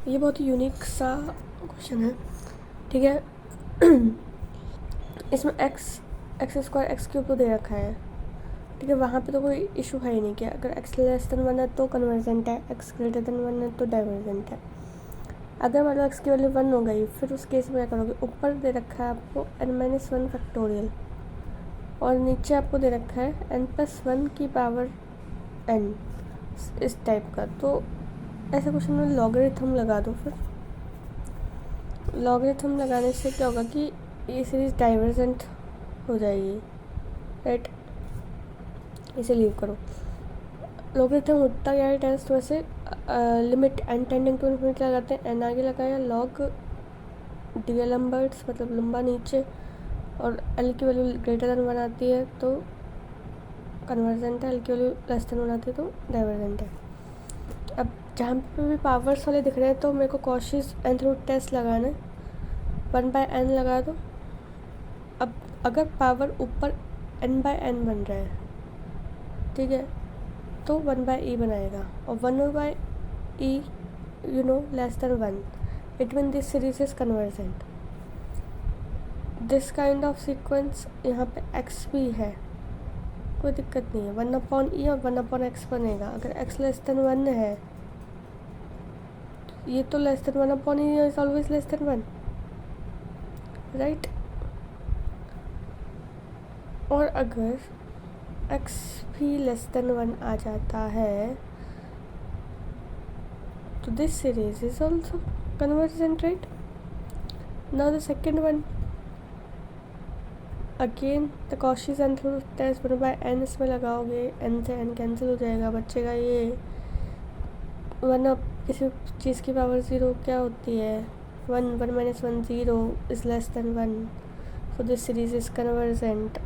ये बहुत यूनिक सा क्वेश्चन है, ठीक है। इसमें एक्स स्क्वायर एक्स क्यूब तो दे रखा है, ठीक है। वहाँ पे तो कोई इशू है ही नहीं कि अगर एक्स लेस देन 1 है तो कन्वर्जेंट है, एक्स ग्रेटर देन 1 है तो डाइवर्जेंट है। अगर मान लो एक्स की वैल्यू 1 हो गई, फिर उस केस में क्या करोगे, ऊपर दे रखा है आपको n-1 फैक्टोरियल और नीचे आपको दे रखा है n+1 की पावर n, इस टाइप का। तो ऐसे क्वेश्चन में लॉगरिथम लगा दो। फिर लॉगरिथम लगाने से क्या होगा कि ये सीरीज डाइवर्जेंट हो जाएगी, राइट। इसे लीव करो। लॉगरिथम उठता क्या है टेस्ट, वैसे limit n tending to infinity लगाते हैं, n आगे लगाया, लॉग डी लंबर्ट्स मतलब लंबा नीचे, और l की वैल्यू ग्रेटर देन 1 आती है तो कन्वर्जेंट है, l की वैल्यू लेस देन 1 आती है तो डाइवर्जेंट है। अब जहाँ पे भी पावर्स वाले दिख रहे हैं तो मेरे को कॉशीज nth रूट टेस्ट लगाना है, 1/n लगा दो। अब अगर पावर ऊपर n/n बन रहा है, ठीक है, तो 1/e बनाएगा, और 1/e less than 1, it mean this series is convergent. This kind of sequence यहाँ पे x भी है, कोई दिक्कत नहीं है, 1/e और 1/x बनेगा। अगर x लेस देन 1 है, ये तो less than 1/e is always less than 1, right. और अगर x भी लेस देन 1 आ जाता है तो this series is also convergent, right? Now the second one, again the Cauchy's nth root test 1/n इसमें लगाओगे, n से n कैंसिल हो जाएगा, बचेगा ये 1 अब किसी चीज़ की पावर 0 क्या होती है, 1 1 - 1 0 is less than 1, so this series is convergent।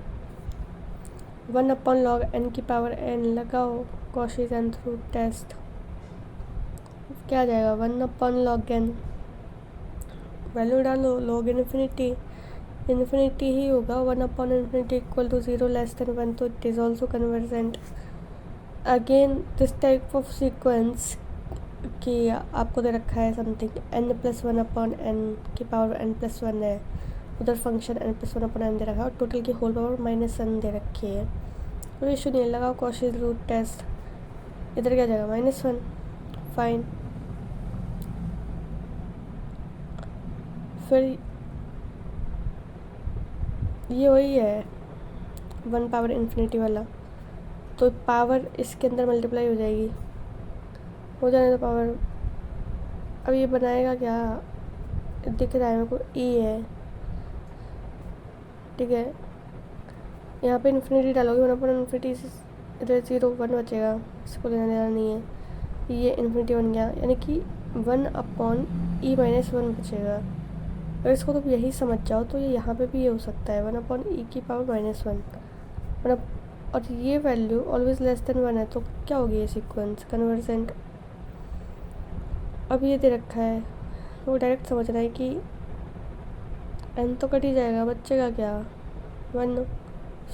1/log n की पावर n लगाओ, Cauchy's nth root test क्या आ जाएगा, 1/log n, वैल्यू डालो, log इन्फिनिटी ही होगा, 1/∞ इक्वल टू 0 लेस देन 1, तो it is also convergent. Again this type of sequence कि आपको दे रखा है समथिंग n+1/n की पावर n+1 है, उधर फंक्शन n+1/n दे रखा है और टोटल की होल पावर -1 दे रखी है, कोई इशू नहीं है, लगाओ कॉशीज रूट टेस्ट, इधर क्या जाएगा -1, फाइन। फिर ये वही है 1/∞ वाला, तो पावर इसके अंदर मल्टीप्लाई हो जाएगी, हो जाने तो पावर। अब ये बनाएगा क्या, दिख रहा है मेरे को e है, ठीक है। यहाँ पे इन्फिनिटी डालोगे, 1/∞, इधर 0 1 बचेगा, इसको लेना देना नहीं है, ये इन्फिनिटी बन गया, यानी कि 1/e-1 बचेगा। अगर इसको तो यही समझ जाओ तो ये यहाँ पे भी ये हो सकता है 1/e की पावर -1, मतलब, और ये वैल्यू ऑलवेज लेस देन 1 है, तो क्या होगी ये सीक्वेंस, कन्वर्जेंट। अब ये दे रखा है, वो डायरेक्ट समझ रहा है कि n तो कट ही जाएगा, बचेगा क्या 1,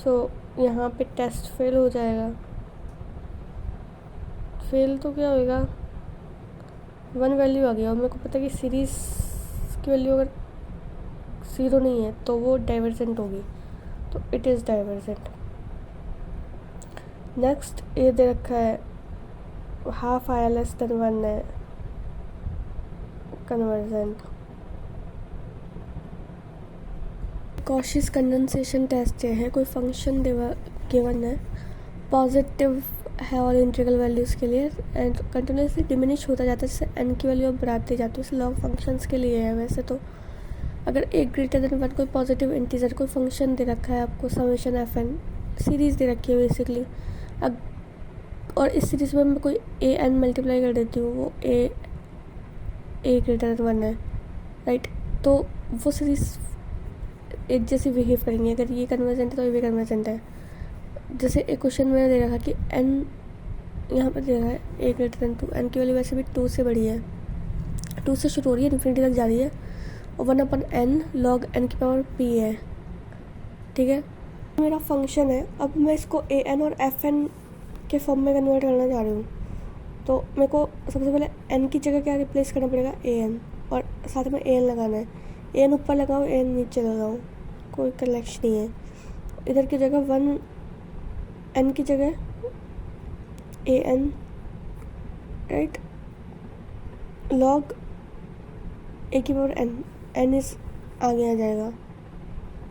सो यहाँ पे टेस्ट फेल हो जाएगा। फेल तो क्या होएगा, 1 वैल्यू आ गया, और मेरे को पता है कि सीरीज़ की वैल्यू अगर 0 नहीं है तो वो डाइवर्जेंट होगी, तो इट इज़ डाइवर्जेंट। नेक्स्ट ये दे रखा है हाफ आया लेस देन 1 है, कन्वर्जेंट। कॉशीज कंडेंसेशन टेस्ट ये है, कोई फंक्शन गिवन है, पॉजिटिव है और इंटीग्रल वैल्यूज़ के लिए, एंड कंटिन्यूसली डिमिनिश होता जाता है, जैसे n की वैल्यू अब बढ़ाती जाती है, लॉग फंक्शंस के लिए है। वैसे तो अगर एक ग्रेटर देन 1 कोई पॉजिटिव इंटीजर कोई फंक्शन दे रखा है आपको, समेशन fn सीरीज़ दे रखी है बेसिकली, अब और इस सीरीज़ में मैं कोई an मल्टीप्लाई कर देती हूँ, वो a ग्रेटर देन 1 है, राइट। तो वो सीरीज़ एक जैसी बिहेव करेंगे, अगर ये कन्वर्जेंट है तो ये भी कन्वर्जेंट है। जैसे एक क्वेश्चन में दे रखा कि n यहाँ पर दे रहा है a ग्रेटर देन 2, n की वैल्यू वैसे भी 2 से बड़ी है, 2 से शुरू हो रही है, इन्फिनिटी तक जा रही है, और 1/n log n की पावर p है, ठीक है। मेरा फंक्शन है, अब मैं इसको an और fn के फॉर्म में कन्वर्ट करना चाह रही हूँ, तो मेरे को सबसे पहले n की जगह क्या रिप्लेस करना पड़ेगा, an, और साथ में an लगाना है। an ऊपर लगाओ, an नीचे लगाओ, कोई कलेक्शन नहीं है। इधर की जगह 1, n की जगह an, राइट, log a की पावर n, n इज आगे आ जाएगा।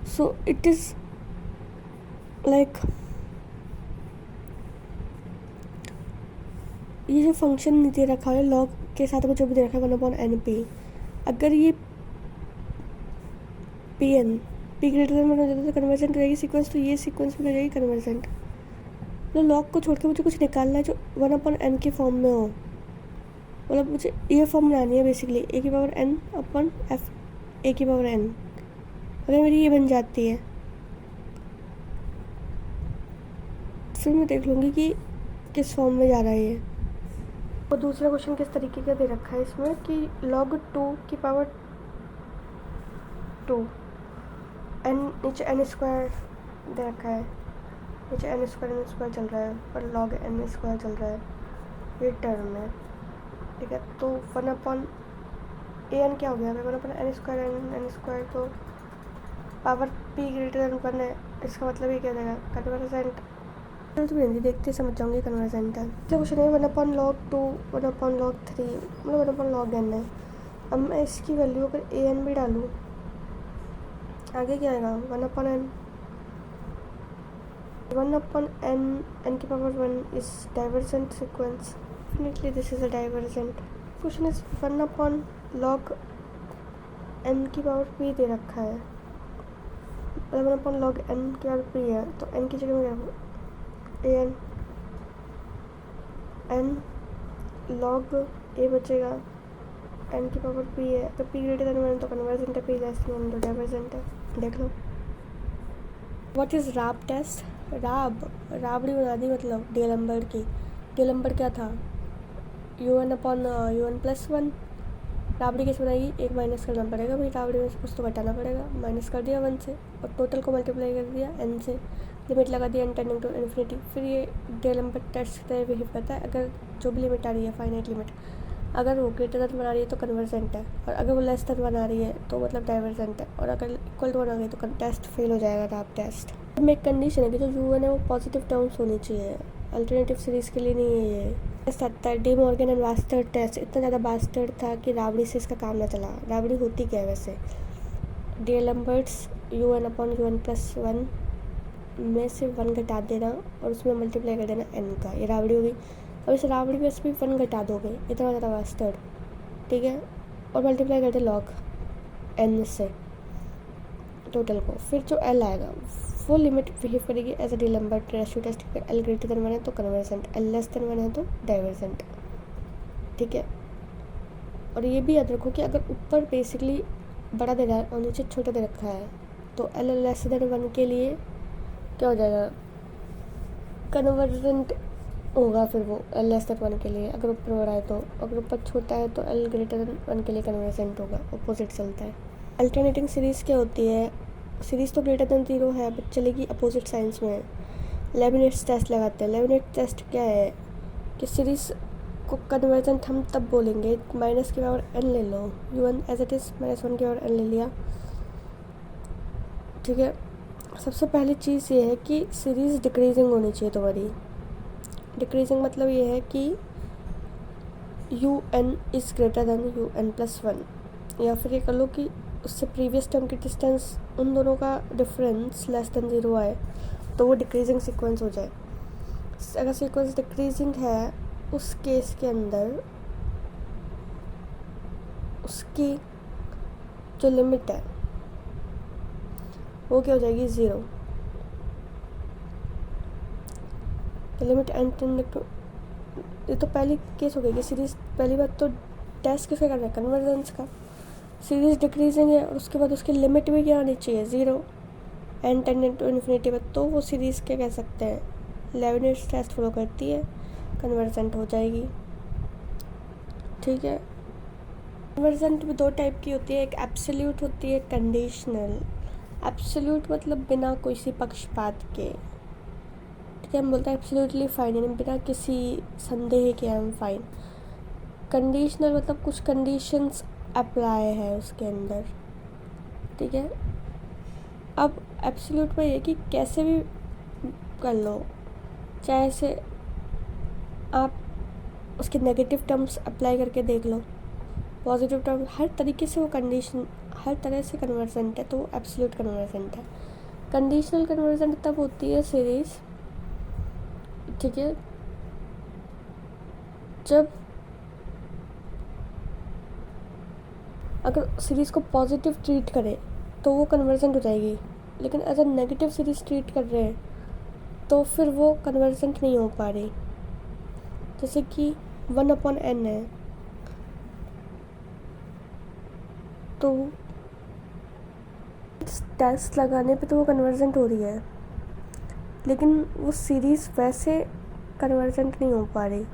सो इट इज़ लाइक ये जो फंक्शन नीचे रखा है लॉग के साथ में जो भी दे रखा है 1/n p, अगर ये pn p ग्रेटर देन 1 हो जाता है तो कन्वर्जेंट रहेगी सीक्वेंस, तो ये सीक्वेंस भी हो जाएगी कन्वर्जेंट। तो लॉग को छोड़ के मुझे कुछ निकालना है जो 1/n के फॉर्म में हो, मतलब मुझे ये फॉर्म बनानी है बेसिकली a की power n upon f a की पावर n। अगर मेरी ये बन जाती है फिर मैं देख लूँगी कि किस फॉर्म में जा रहा है ये। और दूसरा क्वेश्चन किस तरीके का दे रखा है इसमें कि log 2 की पावर 2 n, नीचे n स्क्वायर दे रखा है, नीचे n स्क्वायर चल रहा है पर log n स्क्वायर चल रहा है, ये टर्म है, ठीक है। तो 1/an क्या हो गया, 1/n स्क्वायर तो पावर p ग्रेटर देन 1 है, इसका मतलब ये क्या हो जाएगा, कन्वर्जेंट। तो हिंदी देखते समझ जाऊँगी कन्वर्जेंट है। तो क्वेश्चन है 1/log 2, 1/log 3, मतलब 1/log n है। अब मैं इसकी वैल्यू अगर an भी डालूँ आगे क्या आएगा, 1/n, 1/n, n की power 1 is divergent sequence, definitely this is a divergent. Question is 1/log n की पावर p दे रखा है, 1/log n की पावर p है, तो n की जगह में an, n log a बचेगा, n की पावर p है, तो p ग्रेटर देन 1 तो कन्वर्जेंट है, p लेस देन 1 तो डाइवर्जेंट है। देख लो व्हाट इज़ राब टेस्ट। राबड़ी बना दी, मतलब डीएलएम्बर्ट की। डीएलएम्बर्ट क्या था, un/un+1। राबड़ी कैसे बनाएगी, एक माइनस करना पड़ेगा भाई, राबड़ी में से कुछ तो घटाना पड़ेगा, माइनस कर दिया 1 से और टोटल को मल्टीप्लाई कर दिया n से, लिमिट लगा दिया n टेंडिंग टू इन्फिनिटी। फिर ये डीएलएम्बर्ट टेस्ट की तरह बिहेव करता है, अगर जो भी लिमिट आ रही है फाइनाइट लिमिट, अगर वो ग्रेटर देन बना रही है तो कन्वर्जेंट है, और अगर वो लेस देन बना रही है तो मतलब डाइवर्जेंट है, और अगर इक्वल टू बना गई तो टेस्ट फेल हो जाएगा राब टेस्ट। में एक कंडीशन है कि जो u1 है वो पॉजिटिव टर्म्स होनी चाहिए, अल्टरनेटिव सीरीज़ के लिए नहीं है ये। टेस्ट आता है De Morgan and bastard test, इतना ज़्यादा बास्टर्ड था कि राबड़ी से इसका काम ना चला। राबड़ी होती क्या है वैसे, डीएलएम्बर्ट्स un/un+1 में से 1 घटा देना और उसमें मल्टीप्लाई कर देना n का, ये राबड़ी होगी। अब इस राबड़ी में से भी 1 घटा दोगे, इतना ज़्यादा बास्टर्ड, ठीक है, और मल्टीप्लाई कर दे log n से टोटल को, फिर जो l आएगा वो लिमिट बिहेव करेगी as a D'Alembert ratio test. l greater than 1 है तो कन्वर्जेंट, l लेस देन 1 है तो डाइवर्जेंट, ठीक है। और ये भी याद रखो कि अगर ऊपर बेसिकली बड़ा दे रहा है और नीचे छोटा दे रखा है तो l लेस देन 1 के लिए क्या हो जाएगा, कन्वर्जेंट होगा फिर वो l लेस देन 1 के लिए, अगर ऊपर बड़ा है तो, अगर ऊपर छोटा है तो l ग्रेटर देन 1 के लिए कन्वर्जेंट होगा, अपोजिट चलता है। अल्टरनेटिंग सीरीज़ क्या होती है, सीरीज़ तो ग्रेटर देन 0 है बट चलेगी अपोजिट साइंस में। लेबनिट्ज़ टेस्ट लगाते हैं। लेबनिट्ज़ टेस्ट क्या है कि सीरीज़ को कन्वर्जेंट हम तब बोलेंगे, माइनस की पावर n ले लो, u1 एज इट इज़ -1 की पावर n ले लिया, ठीक है। सबसे पहली चीज़ ये है कि सीरीज़ डिक्रीजिंग होनी चाहिए तुम्हारी। डिक्रीजिंग मतलब ये है कि un is greater than un+1, या फिर ये कर लो कि उससे प्रीवियस टर्म की डिस्टेंस उन दोनों का डिफरेंस लेस देन 0 आए तो वो डिक्रीजिंग सीक्वेंस हो जाए। अगर सीक्वेंस डिक्रीजिंग है उस केस के अंदर उसकी जो लिमिट है वो क्या हो जाएगी, 0। लिमिट n टेंडिंग टू, ये तो पहली केस हो गई कि सीरीज़, पहली बात तो टेस्ट किसका कर रहा है, कन्वर्जेंस का। सीरीज़ डिक्रीजिंग है और उसके बाद उसकी लिमिट भी क्या आनी चाहिए, 0, n टेंडिंग टू इन्फिनिटी में, तो वो सीरीज़ क्या कह सकते हैं, लेबनिट्ज़ टेस्ट फॉलो करती है, कन्वर्जेंट हो जाएगी, ठीक है। कन्वर्जेंट भी 2 टाइप की होती है, एक एब्सोल्यूट होती है, कंडीशनल। एब्सोल्यूट मतलब बिना किसी पक्षपात के, ठीक है, हम बोलते हैं एब्सोल्युटली फाइन, यानी बिना किसी संदेह के आई एम फाइन। कंडीशनल मतलब कुछ कंडीशंस अप्लाई है उसके अंदर, ठीक है। अब एब्सोल्यूट में ये कि कैसे भी कर लो, चाहे से आप उसके नेगेटिव टर्म्स अप्लाई करके देख लो, पॉजिटिव टर्म, हर तरीके से वो कंडीशन हर तरह से कन्वर्जेंट है, तो वो एब्सोल्यूट कन्वर्जेंट है। कंडीशनल कन्वर्जेंट तब होती है सीरीज, ठीक है, जब अगर सीरीज़ को पॉजिटिव ट्रीट करें तो वो कन्वर्जेंट हो जाएगी, लेकिन अगर नेगेटिव सीरीज़ ट्रीट कर रहे हैं तो फिर वो कन्वर्जेंट नहीं हो पा रही। जैसे कि 1/n है, तो टेस्ट लगाने पे तो वो कन्वर्जेंट हो रही है, लेकिन वो सीरीज़ वैसे कन्वर्जेंट नहीं हो पा रही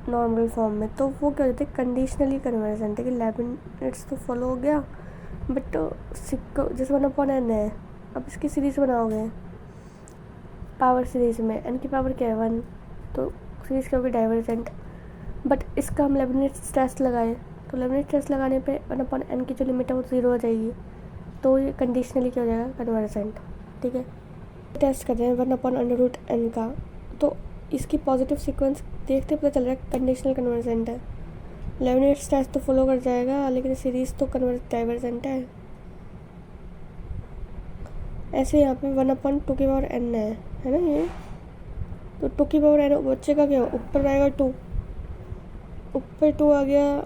नॉर्मल फॉर्म में, तो वो क्या होते हैं, कंडीशनली कन्वर्जेंट है कि लेबनिट्स तो फॉलो हो गया, बट जैसे 1/n है, अब इसकी सीरीज़ बनाओगे पावर सीरीज़ में, n की पावर क्या है 1, तो सीरीज़ क्या होगी डाइवर्जेंट। बट इसका हम लेबनिट्स टेस्ट लगाए, तो लेबनिट्स टेस्ट लगाने पे 1/n की जो लिमिट है वो 0 हो जाएगी, तो ये कंडीशनली क्या हो जाएगा, कन्वर्जेंट, ठीक है। टेस्ट कर रहे हैं 1/√n का, तो इसकी पॉजिटिव सीक्वेंस देखते पता चल रहा है कंडीशनल कन्वर्जेंट है। लेबनिट्स टेस्ट तो फॉलो कर जाएगा, लेकिन सीरीज़ तो डाइवर्जेंट है। ऐसे यहाँ पे 1/2n है ना ये, तो 2n बच्चे का क्या, ऊपर आएगा 2, ऊपर 2 आ गया,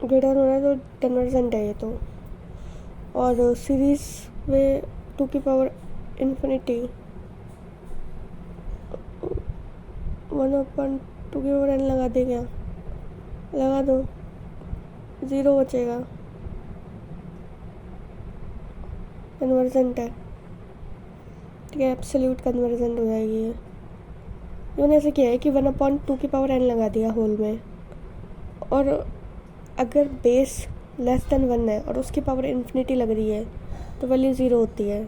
ग्रेटर हो रहा है तो कन्वर्जेंट है ये तो। और सीरीज़ में 2 इन्फिनिटी 1/2n लगा दे, क्या लगा दो, 0 बचेगा, कन्वर्जेंट है, ठीक है, एब्सोल्यूट कन्वर्जेंट हो जाएगी ये। इन्होंने ऐसे किया है कि 1/2n लगा दिया होल में, और अगर बेस लेस देन 1 है और उसकी पावर इन्फिनिटी लग रही है तो वैल्यू 0 होती है।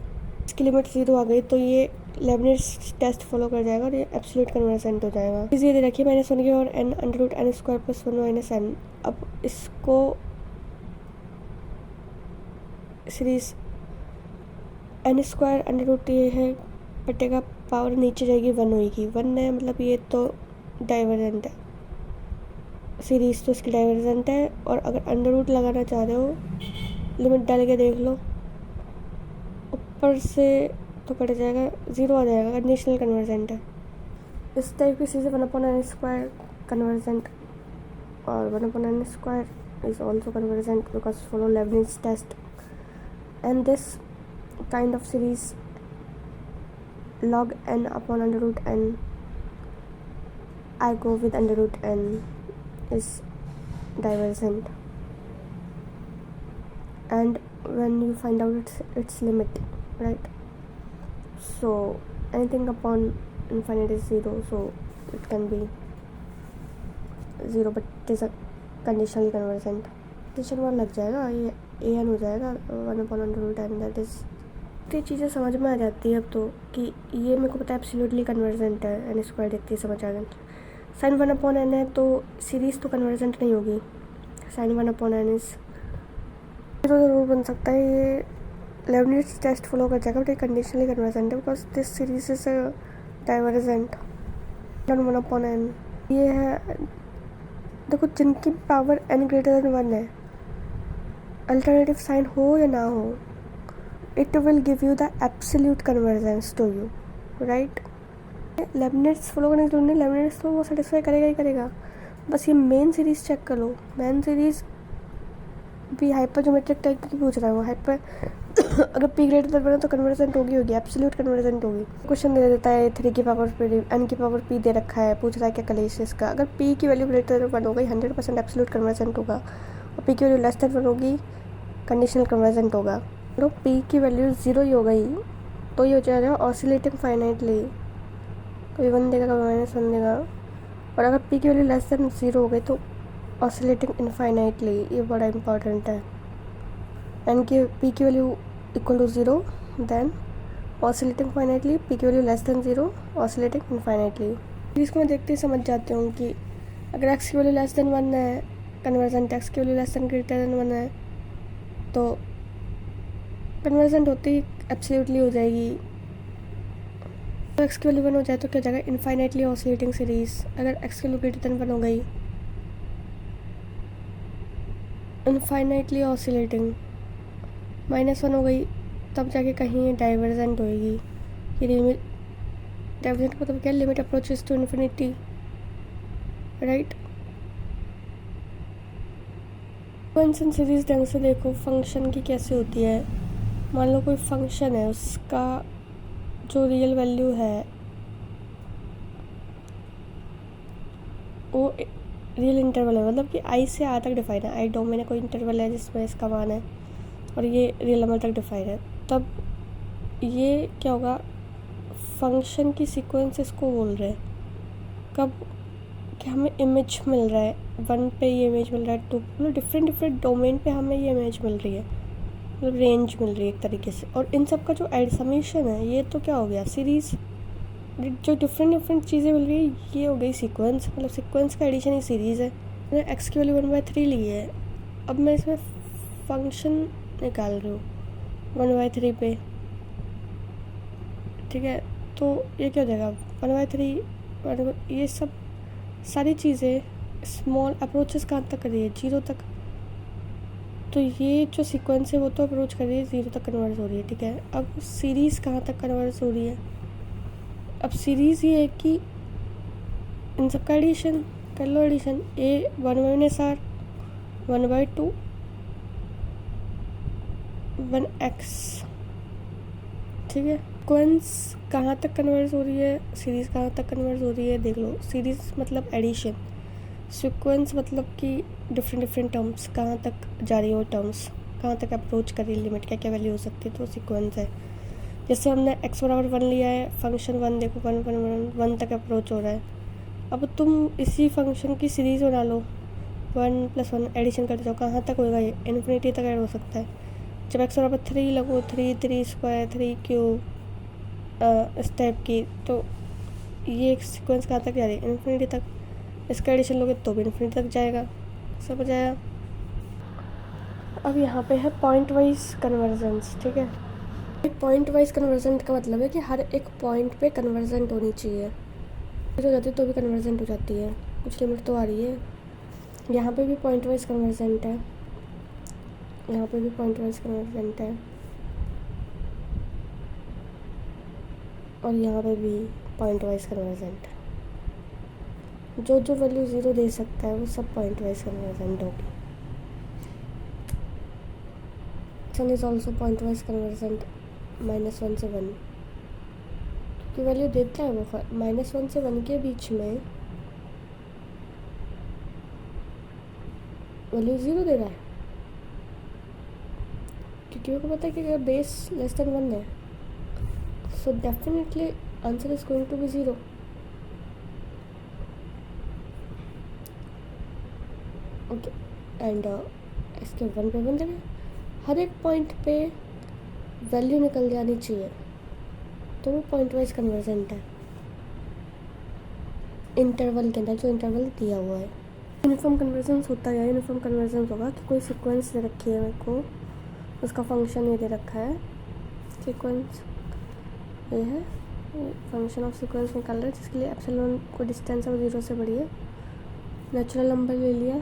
इसकी लिमिट 0 आ गई तो ये लेबनिट्स टेस्ट फॉलो कर जाएगा और ये एब्सोल्यूट कन्वर्जेंट हो जाएगा। इसी दे रखिए -1 की और n √n² + 1 - n। अब इसको सीरीज n² √ ये है बटेगा, पावर नीचे जाएगी 1 होगी, 1 है मतलब ये तो डाइवर्जेंट है, सीरीज़ तो इसकी डाइवर्जेंट है। और अगर अंडर लगाना चाह रहे हो, लिमिट डाल के देख लो, ऊपर से तो कट जाएगा, 0 आ जाएगा, कंडीशनल कन्वर्जेंट है। इस टाइप की चीज़ें 1/n² कन्वर्जेंट, और 1/n² is also convergent because follow Leibniz test, and this kind of series log n/√n, I go with √n, is divergent, and when you find out its limit, right, so anything upon infinite is 0, so it can be 0, but it is a conditionally convergent. Condition वहाँ लग जाएगा, ये an हो जाएगा 1/√n, that is. ये चीज़ें समझ में आ जाती है अब तो, कि ये मेरे को पता है एब्सोल्युटली कन्वर्जेंट है, n² देखते ही समझ आ गया। sin 1/n है तो सीरीज़ तो कन्वर्जेंट नहीं होगी, sin 1/n इज 0 ज़रूर बन सकता है, ये लेबनिट्स टेस्ट फॉलो कर जाएगा, बट ये कंडीशनली कन्वर्जेंट है because this series is divergent. 1/n ये है, देखो जिनकी पावर n > 1 है, अल्टरनेटिव साइन हो या ना हो, it will give you the absolute convergence to you, right? Leibniz follow करने की जरूरत नहीं, लेबनिट्स तो वो सेटिस्फाई करेगा ही करेगा। बस ये मेन सीरीज़ चेक कर लो, मेन सीरीज़ भी हाइपर ज्योमेट्रिक टाइप की पूछ रहा है वो, हाइपर अगर p > 1 है तो कन्वर्जेंट होगी एब्सोल्यूट कन्वर्जेंट होगी। क्वेश्चन दे देता है 3 की पावर p, n की पावर p दे रखा है, पूछ रहा है क्या कलेसिस का, अगर p की वैल्यू ग्रेटर देन 1 हो गई 100% एब्सोल्यूट कन्वर्जेंट होगा, और p की वैल्यू लेस देन 1 होगी कंडीशनल कन्वर्जेंट होगा। तो p की वैल्यू 0 ही हो गई तो ये हो जाएगा ऑसिलेटिंग फाइनाइटली, कभी 1 देगा कभी -1 देगा। और अगर p की वैल्यू लेस देन 0 हो गई तो ऑसिलेटिंग इनफाइनाइटली, ये बड़ा इंपॉर्टेंट है। n की p की value equal to 0, then oscillating finitely, p की value less than 0, oscillating infinitely. इसको मैं देखते ही समझ जाती हूँ कि अगर एक्स की वैल्यू लेस देन 1 है, कन्वर्जेंट एक्स की value less then greater than 1 है, तो कन्वर्जेंट होते ही एब्सोल्युटली हो जाएगी। तो एक्स की वैल्यू 1 हो जाए तो क्या हो जाएगा, इनफाइनाइटली ऑसिलेटिंग सीरीज। अगर एक्स की वैल्यू ग्रेटर देन 1 हो गई, इनफाइनाइटली ऑसिलेटिंग, -1 हो गई, तब जाके कहीं डाइवर्जेंट होएगी। ये लिमिट, डाइवर्जेंट मतलब क्या, limit approaches to infinity, right. Function series ढंग से देखो फंक्शन की कैसे होती है। मान लो कोई फंक्शन है, उसका जो रियल वैल्यू है वो रियल इंटरवल है, मतलब कि आई से आर तक डिफाइन है। आई डोमेन है, कोई इंटरवल है जिसमें इसका मान है और ये रियल नंबर तक डिफाइन है। तब ये क्या होगा, फंक्शन की सीक्वेंस इसको बोल रहे हैं। कब कि हमें इमेज मिल रहा है, 1 पे ये इमेज मिल रहा है, 2 मतलब डिफरेंट डोमेन पे हमें ये इमेज मिल रही है, मतलब रेंज मिल रही है एक तरीके से। और इन सब का जो समीशन है, ये तो क्या हो गया, सीरीज़। जो डिफरेंट चीज़ें मिल रही है ये हो गई सीक्वेंस, मतलब सीक्वेंस का एडिशन ही सीरीज़ है। मैंने एक्स की वैल्यू 1/3 ली है, अब मैं इसमें फंक्शन निकाल रही हूँ 1/3 पे, ठीक है। तो ये क्या हो जाएगा, 1/3, ये सब सारी चीज़ें स्मॉल अप्रोचेस कहाँ तक कर रही है, 0 तक। तो ये जो सीक्वेंस है वो तो अप्रोच कर रही है 0 तक कन्वर्ट हो रही है, ठीक है। अब सीरीज़ कहाँ तक कन्वर्ट हो रही है, अब सीरीज़ ये है कि इन सब का एडिशन कर लो, एडिशन ए 1/SR 1/2 1x, ठीक है। सीक्वेंस कहाँ तक कन्वर्ट हो रही है, सीरीज़ कहाँ तक कन्वर्ट हो रही है, देख लो। सीरीज़ मतलब एडिशन, सीक्वेंस मतलब कि डिफरेंट टर्म्स कहाँ तक जा रही है, वो टर्म्स कहाँ तक अप्रोच कर रही है, लिमिट क्या क्या वैल्यू हो सकती है, तो सीक्वेंस है। जैसे हमने x बराबर 1 लिया है, फंक्शन 1 देखो 1 तक अप्रोच हो रहा है। अब तुम इसी फंक्शन की सीरीज़ बना लो, 1 + 1 एडिशन करते जाओ, कहाँ तक होगा ये, इन्फिनिटी तक ऐड हो सकता है। जब x बराबर 3 लगो, 3 3 क्यूब इस टाइप की, तो ये एक सीक्वेंस कहाँ तक जा रही है, इन्फिनिटी तक। इसका एडिशन लोगे तो भी इन्फिनिटी तक जाएगा, समझ आया। अब यहाँ पे है पॉइंट वाइज कन्वर्जेंस, ठीक है। पॉइंट वाइज कन्वर्जेंट का मतलब है कि हर एक पॉइंट पे कन्वर्जेंट होनी चाहिए, हो जाती है तो भी कन्वर्जेंट हो जाती है, कुछ लिमिट तो आ रही है। यहाँ पे भी पॉइंट वाइज कन्वर्जेंट है, यहाँ पे भी पॉइंट वाइज कन्वर्जेंट है, और यहाँ पे भी पॉइंट वाइज कन्वर्जेंट है। जो वैल्यू 0 दे सकता है वो सब पॉइंट वाइज कन्वर्जेंट होगी। Sum is also point wise convergent -1 से 1 की वैल्यू देता है वो, -1 से 1 के बीच में वैल्यू 0 दे रहा है, क्योंकि मेरे को पता है कि अगर बेस लेस देन 1 है, so definitely answer is going to be 0। Okay, and इसके 1 पे 1 देना, हर एक पॉइंट पे वैल्यू निकल जानी चाहिए, तो वो पॉइंट वाइज कन्वर्जेंट है इंटरवल के अंदर, जो इंटरवल दिया हुआ है। यूनिफॉर्म कन्वर्जेंस होता है, यूनिफॉर्म कन्वर्जेंस होगा कि कोई सीक्वेंस दे रखी है मेरे को, उसका फंक्शन ये दे रखा है, सीक्वेंस ये है, फंक्शन ऑफ सीक्वेंस निकाल रहा है, जिसके लिए एप्सिलॉन को डिस्टेंस है वो 0 से बड़ी है, नेचुरल नंबर ले लिया।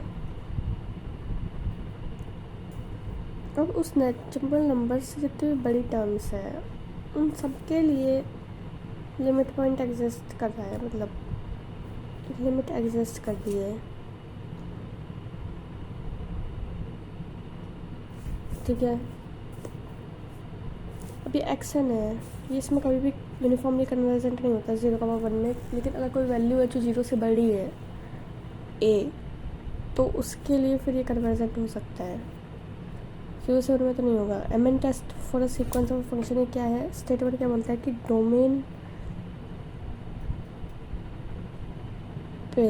अब उस नेचुरल नंबर से जितनी बड़ी टर्म्स है उन सब के लिए लिमिट पॉइंट एग्जिस्ट कर रहा है, मतलब लिमिट एग्जिस्ट कर दी है, ठीक है। अभी एक्शन है, ये इसमें कभी भी यूनिफॉर्मली कन्वर्जेंट नहीं होता 0,1 में, लेकिन अगर कोई वैल्यू है जो 0 से बड़ी है a, तो उसके लिए फिर ये कन्वर्जेंट हो सकता है। 0 से 1 में तो नहीं होगा। MN test for a sequence of function में क्या है, स्टेटमेंट क्या बोलता है कि डोमेन पे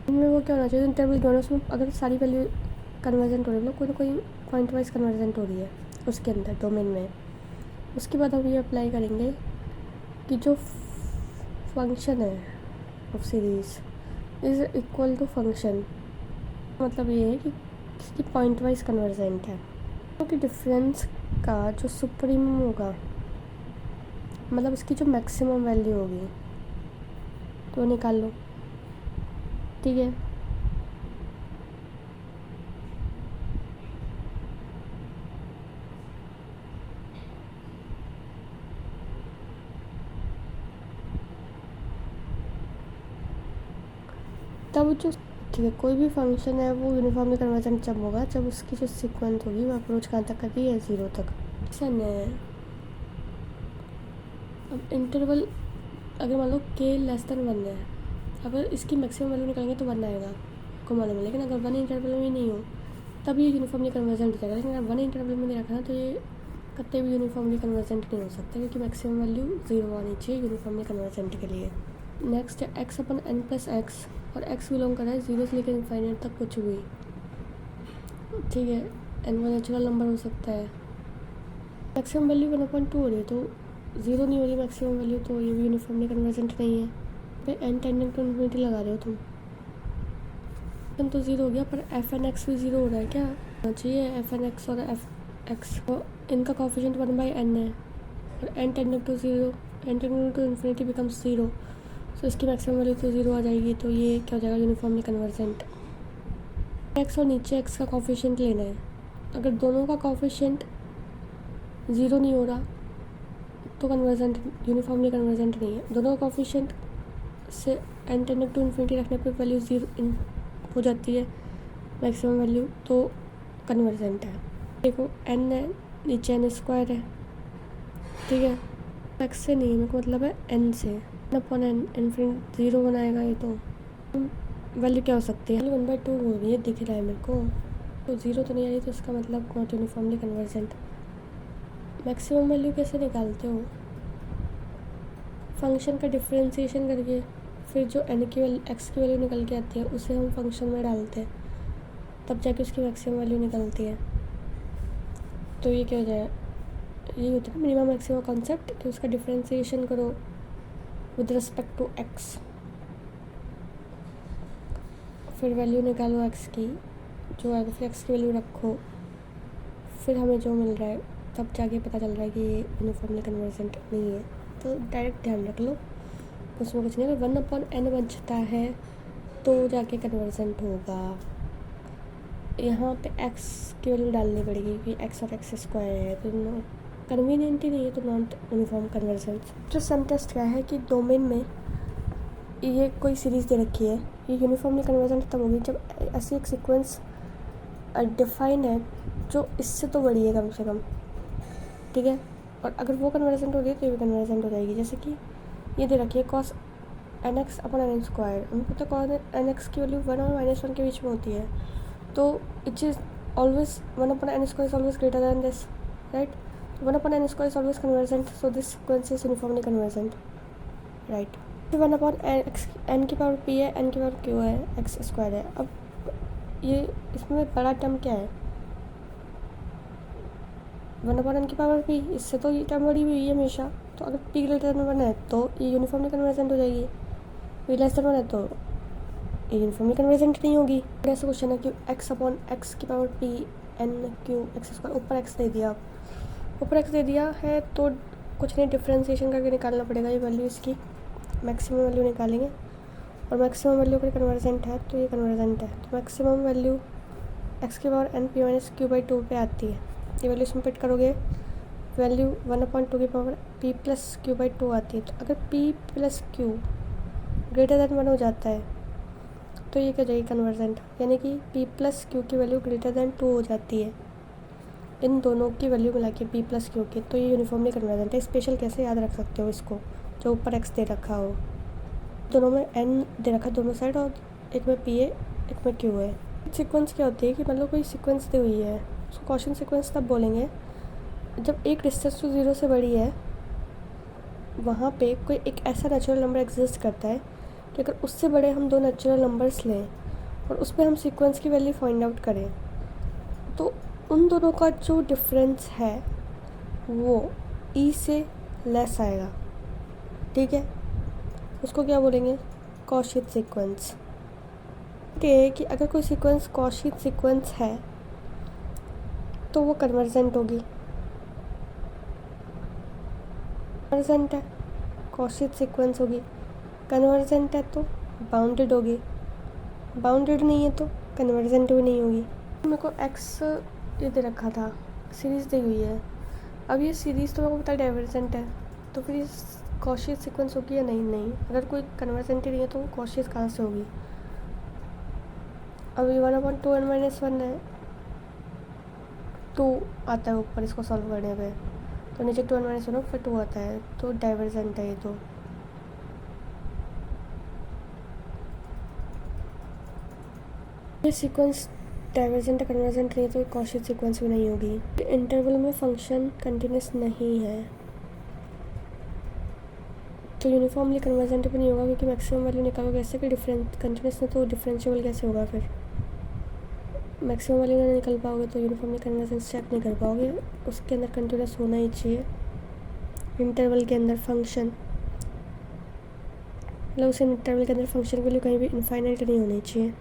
इनमें वो क्या होना चाहिए, इंटरवल दोनों, उसमें अगर सारी वैल्यू कन्वर्जेंट हो रही है, मतलब कोई ना कोई पॉइंट वाइज कन्वर्जेंट हो रही है, उसके अंदर डोमेन में। उसके बाद हम ये अप्लाई करेंगे कि जो फंक्शन है of series is equal to function, मतलब ये है कि इसकी पॉइंट वाइज कन्वर्जेंट है, क्योंकि डिफरेंस का जो सुप्रीमम होगा, मतलब इसकी जो मैक्सिमम वैल्यू होगी तो निकाल लो, ठीक है। तब जो ठीक है, कोई भी फंक्शन है वो यूनिफॉर्मली कन्वर्जेंट जब होगा जब उसकी जो सीक्वेंस होगी वो अप्रोच कहाँ तक कर रही है, 0 तक। फंक्शन है, अब इंटरवल अगर मान लो k <1 है, अगर इसकी मैक्सिमम वैल्यू निकालेंगे तो 1 आएगा, आपको मालूम है। लेकिन अगर 1 इंटरवल में नहीं हो तब ये यूनिफॉर्मली कन्वर्जेंट हो जाएगा। लेकिन अगर 1 इंटरवल में नहीं रखा ना तो ये कतई भी यूनिफॉर्मली कन्वर्जेंट नहीं हो सकता, क्योंकि मैक्सिमम वैल्यू 0 आनी चाहिए यूनिफॉर्मली कन्वर्जेंट के लिए। नेक्स्ट है x/n+x, और x बिलोंग कर रहा है 0 से लेकर इनफाइनाइट तक कुछ भी, ठीक है। n वो नेचुरल नंबर हो सकता है। मैक्सिमम वैल्यू 1/2 हो रही है तो 0 नहीं हो रही मैक्सिमम वैल्यू, तो ये भी यूनिफॉर्मली कन्वर्जेंट नहीं है। पे n टेंडेंट टू इन्फिनिटी लगा रहे हो तुम तो 0 हो गया, पर f(n)x भी 0 हो रहा है क्या, होना चाहिए f(n)x और f(x), तो इनका कॉफिशिएंट 1/n है, और n tending to 0, n tending to infinity becomes 0, तो इसकी मैक्सिमम वैल्यू तो 0 आ जाएगी, तो ये क्या हो जाएगा, यूनिफॉर्मली कन्वर्जेंट। x और नीचे x का कॉफिशिएंट लेना है, अगर दोनों का कॉफिशिएंट 0 नहीं हो रहा तो कन्वर्जेंट, यूनिफॉर्मली कन्वर्जेंट नहीं है। दोनों का कॉफिशिएंट से n टेंडेंट टू इन्फिनिटी रखने पर वैल्यू 0 हो जाती है मैक्सिमम वैल्यू, तो कन्वर्जेंट है। देखो n है, नीचे n² है, ठीक है। x से नहीं, मेरे को मतलब है n से, n/n इन्फिनिटी 0 बनाएगा ये, तो वैल्यू क्या हो सकती है, 1/2 हो रही है, दिख रहा है मेरे को, तो 0 तो नहीं आ रही, तो इसका मतलब not uniformly convergent. Maximum value कैसे निकालते हो, फंक्शन का डिफरेंशिएशन करके, फिर जो x की वैल्यू निकल के आती है उसे हम फंक्शन में डालते हैं, तब जाके उसकी मैक्सिमम वैल्यू निकलती है। तो ये क्या हो जाए, ये होता है मिनिमम मैक्सिमम कॉन्सेप्ट, कि उसका डिफरेंशिएशन करो विद रिस्पेक्ट टू x, फिर वैल्यू निकालो x की, जो है फिर x की वैल्यू रखो, फिर हमें जो मिल रहा है तब जाके पता चल रहा है कि ये यूनिफॉर्मली कन्वर्जेंट नहीं है। तो डायरेक्ट ध्यान रख लो, उसमें कुछ नहीं है। 1/n बचता है तो जाके कन्वर्जेंट होगा। यहाँ पे x की वैल्यू डालनी पड़ेगी, क्योंकि x और x² है, तो कन्वीनियंट ही नहीं है, तो नॉट यूनिफॉर्म कन्वर्जेंट। जो सम टेस्ट क्या है कि डोमेन में ये कोई सीरीज़ दे रखी है, ये यूनिफॉर्मली कन्वर्जेंट तब होगी जब ऐसी एक सीक्वेंस डिफाइन है जो इससे तो बड़ी है कम से कम, ठीक है। और अगर वो कन्वर्जेंट हो रही है तो ये भी कन्वर्जेंट हो जाएगी। जैसे कि ये दे रखी है cos nx/n², हमें पता है cos nx की वैल्यू 1 और -1 के बीच में होती है, तो it is always 1/n² is always greater than this, right. 1/n² is always convergent, so this sequence is uniformly convergent, right. 1/n⁻p है, n⁻q है, x² है। अब ये इसमें बड़ा टर्म क्या है, 1/n⁻p, इससे तो ये टर्म बड़ी हुई है हमेशा, तो अगर p > 1 है तो ये यूनिफॉर्मली कन्वर्जेंट हो जाएगी, p <1 है तो ये यूनिफॉर्मली कन्वर्जेंट नहीं होगी। ऐसा क्वेश्चन है कि x/x⁻p n⁻q x², ऊपर x दे दिया, ऊपर x दे दिया है तो कुछ नहीं, डिफ्रेंशिएशन करके निकालना पड़ेगा ये वैल्यू, इसकी मैक्सिमम वैल्यू निकालेंगे, और मैक्सिमम वैल्यू अगर कन्वर्जेंट है तो ये कन्वर्जेंट है, तो मैक्सिमम वैल्यू x⁻n⁻p⁻q/2 पे आती है। ये वैल्यू इसमें फिट करोगे, वैल्यू 1/2p+q/2 आती है। तो अगर p+q ग्रेटर दैन 1 हो जाता है तो ये क्या हो जाएगी, कन्वर्जेंट, यानी कि p+q की वैल्यू ग्रेटर दैन 2 हो जाती है, इन दोनों की वैल्यू मिला के p+q की, तो ये यूनिफॉर्मली कन्वर्जेंट है। स्पेशल कैसे याद रख सकते हो इसको, जो ऊपर x दे रखा हो, दोनों में n दे रखा दोनों साइड, और एक में p है एक में q है। सीक्वेंस क्या होती है कि मतलब कोई सीक्वेंस दी हुई है, उसको क्वेश्चन सीक्वेंस तब बोलेंगे जब एक डिस्टेंस टू 0 से बड़ी है, वहाँ पे कोई एक ऐसा नेचुरल नंबर एग्जिस्ट करता है कि अगर उससे बड़े हम दो नेचुरल नंबर्स लें और उस पर हम सीक्वेंस की वैल्यू फाइंड आउट करें, तो उन दोनों का जो डिफरेंस है वो ई से लेस आएगा, ठीक है, उसको क्या बोलेंगे, कॉची सीक्वेंस। ये है कि अगर कोई सीक्वेंस कॉची सीक्वेंस है तो वो कन्वर्जेंट होगी, कन्वर्जेंट है कॉची सीक्वेंस होगी, कन्वर्जेंट है तो बाउंडेड होगी, बाउंडेड नहीं है तो कन्वर्जेंट भी नहीं होगी। मेरे को एक्स ये दे रखा था, सीरीज़ दी हुई है, अब ये सीरीज़ तो मेरे को पता है डाइवर्जेंट है, तो फिर इस कॉची सीक्वेंस होगी या नहीं, नहीं, अगर कोई कन्वर्जेंट ही नहीं है तो कॉची कहाँ से होगी। अब ये 1/2n-1 है, 2 आता है ऊपर इसको सॉल्व करने पे, तो नीचे 2n-1 ऊपर 2 आता है, तो डाइवर्जेंट है ये। तो ये सीक्वेंस डाइवर्जेंट कन्वर्जेंट नहीं है तो कॉची सीक्वेंस भी नहीं होगी। इंटरवल में फंक्शन कंटिन्यूस नहीं है तो यूनिफॉर्मली कन्वर्जेंट भी नहीं होगा, क्योंकि मैक्सिमम वैल्यू निकालोगे ऐसे कि डिफरेंट कंटिन्यूस में तो डिफरेंशिएबल कैसे होगा, फिर मैक्सिमम वैल्यू नहीं निकल पाओगे तो यूनिफॉर्मली कन्वर्जेंस चेक नहीं कर पाओगे। उसके अंदर कंटिन्यूस होना ही चाहिए, इंटरवल के अंदर फंक्शन, मतलब उस इंटरवल के अंदर फंक्शन की वैल्यू कहीं भी इनफाइनाइट नहीं होनी चाहिए।